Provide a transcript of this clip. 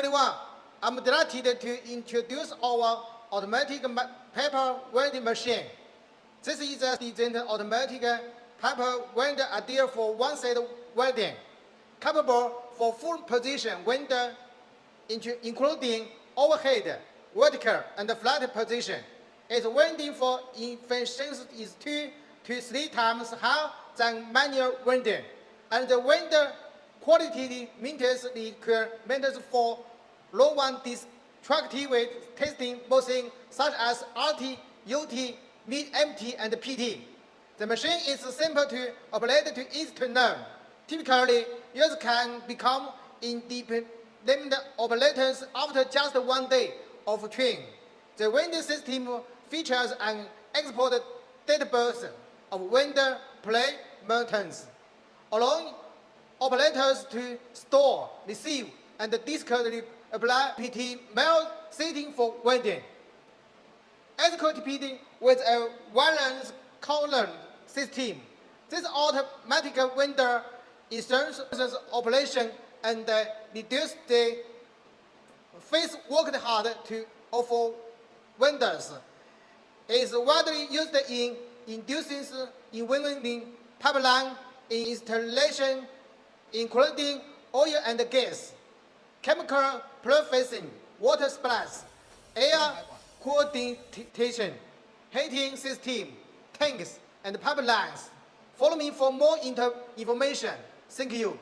2021, I'm delighted to introduce our automatic paper welding machine. This is a designed automatic paper welder ideal for one-side welding, capable for full position welder, including overhead, vertical, and flat position. Its welding for efficiency is 2 to 3 times higher than manual welding, and the welder quality meets the requirements for low one destructive testing machines such as RT, UT, MT, and PT. The machine is simple to operate to easy to learn. Typically, users can become independent operators after just 1 day of training. The welding system features an export database of welder plate maintenance, allowing operators to store, receive, and discardly apply PT mail setting for welding. Execute PT with a wireless column system. This automatic welder ensures operation and reduces the face worked hard to offer welders. It is widely used in inducing in welding pipeline in installation, including oil and gas, chemical processing, water supplies, air coordination, heating system, tanks, and pipelines. Follow me for more information. Thank you.